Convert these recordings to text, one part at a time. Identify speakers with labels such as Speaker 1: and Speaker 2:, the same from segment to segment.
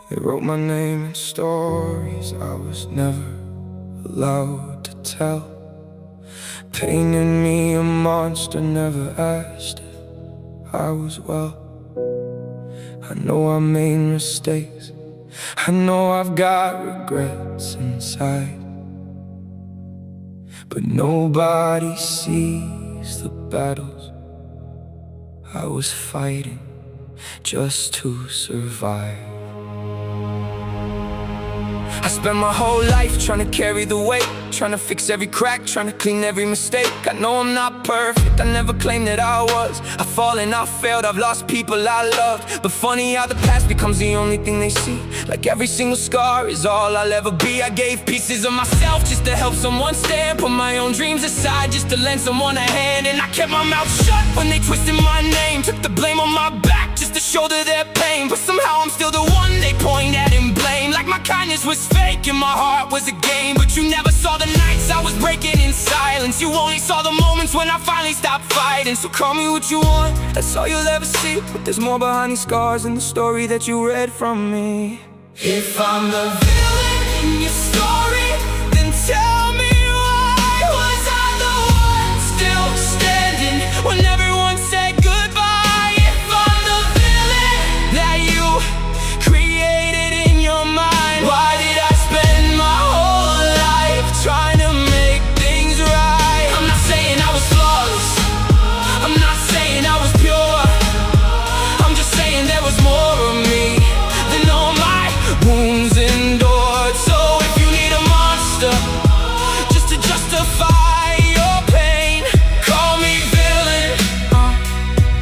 Speaker 1: They wrote my name in stories I was never allowed to tell, painted me a monster, never asked if I was well. I know I made mistakes, I know I've got regrets inside, but nobody sees the battles I was fighting just to survive. I spent my whole life trying to carry the weight, trying to fix every crack, trying to clean every mistake. I know I'm not perfect, I never claimed that I was. I've fallen, I've failed, I've lost people I loved. But funny how the past becomes the only thing they see. Like every single scar is all I'll ever be. I gave pieces of myself just to help someone stand, put my own dreams aside just to lend someone a hand. And I kept my mouth shut when they twisted my name, took the blame on my back just to shoulder their pain. But somehow I'm still the one they point at and blame, like my kindness was fake and my heart was a game. But you never saw the nights I was breaking in silence, you only saw the moments when I finally stopped fighting. So call me what you want, that's all you'll ever see, but there's more behind these scars in the story that you read from me. If I'm the villain in your story, then tell me why was I the one still standing when everyone said goodbye? If I'm the villain that you created in your mind, why did I spend my whole life trying to make things right? I'm not saying I was flawless, I'm not saying I was pure, I'm just saying there was more of me than all my wounds endured. So if you need a monster just to justify your pain, call me villain,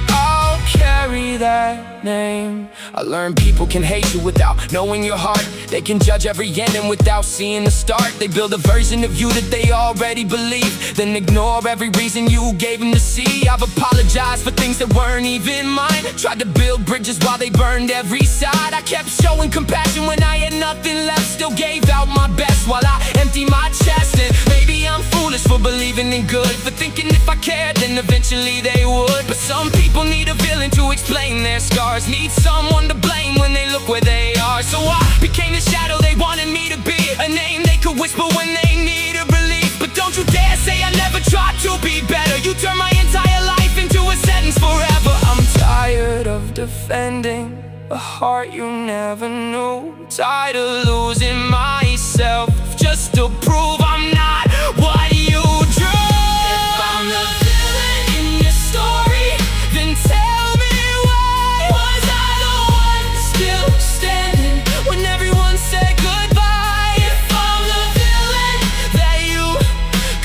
Speaker 1: I'll carry that name. I learned people can hate you without knowing your heart. They can judge every ending without seeing the start. They build a version of you that they already believe, then ignore every reason you gave them to see. I've apologized for things that weren't even mine, tried to build bridges while they burned every side. I kept showing compassion when I had nothing left, still gave out my best while I emptied my chest. And maybe I'm foolish for believing in good, for thinking if I cared then eventually they would. But some people need a villain to explain their scars, need someone to blame when they look where they are. So I became the shadow they wanted me to be, a name they could whisper when they needed relief. But don't you dare say I never tried to be better, you turn my entire life into a sentence forever. I'm tired of defending a heart you never knew, tired of losing myself just to prove I'm not what you drew. If I'm the villain in your story, then tell me why was I the one still standing when everyone said goodbye? If I'm the villain that you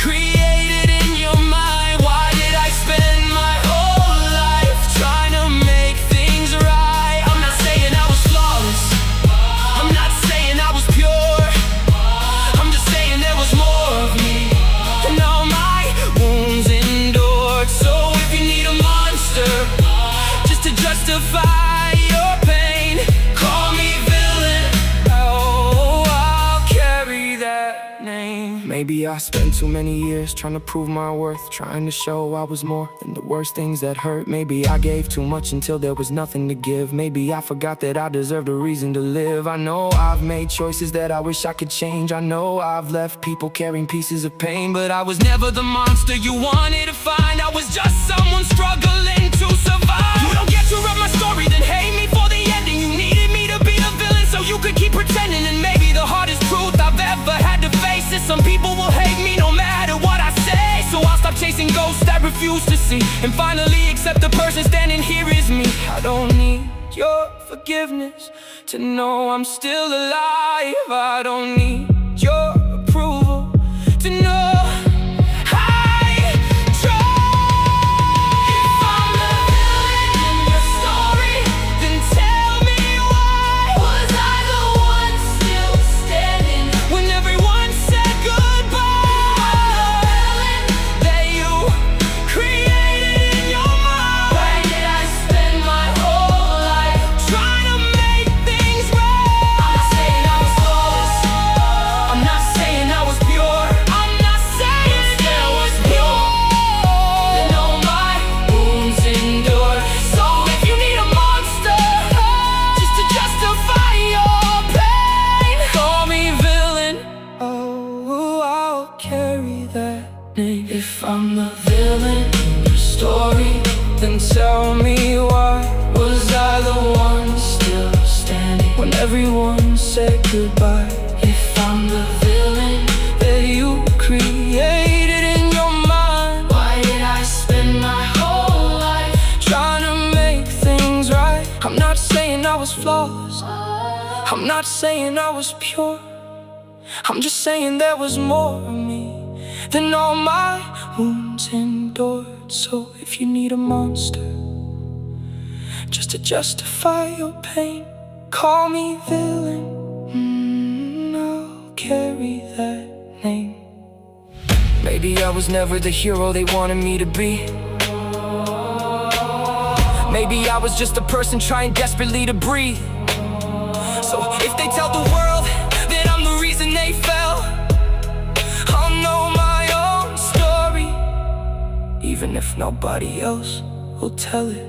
Speaker 1: created in your mind, why did I spend my whole life trying to make things right? I'm not saying I was flawless, I'm not saying I was pure, I'm just saying there was more of me and all my wounds endured. So if you need a monster just to justify your pain, call me villain, oh, I'll carry that name. Maybe I spent too many years trying to prove my worth, trying to show I was more than the worst things that hurt. Maybe I gave too much until there was nothing to give. Maybe I forgot that I deserved a reason to live. I know I've made choices that I wish I could change. I know I've left people carrying pieces of pain, but I was never the monster you wanted to find. I was just someone struggling to survive. You don't get to read my story then hate me for the ending. You needed me to be the villain so you could keep pretending. And maybe the hardest truth I've ever had to face is some people will hate me no matter what I say. So I'll stop chasing ghosts I refuse to see, and finally accept the person standing here is me. I don't need your forgiveness to know I'm still alive. I don't need your approval to know I tried. If I'm the villain in your story, then tell me why was I the one still standing when everyone said goodbye? That you created in your mind, why did I spend my whole life trying to make things right? I'm not saying I was flawless, I'm not saying I was pure, I'm not villain in your story, then tell me why was I the one still standing when everyone said goodbye? If I'm the villain that you created in your mind, why did I spend my whole life trying to make things right? I'm not saying I was flawless, I'm not saying I was pure, I'm just saying there was more of me than all my wounds endured. So if you need a monster just to justify your pain, call me villain, I'll carry that name. Maybe I was never the hero they wanted me to be. Maybe I was just a person trying desperately to breathe. So if they tell the world that I'm the reason they fell, I'll know my own story, even if nobody else will tell it.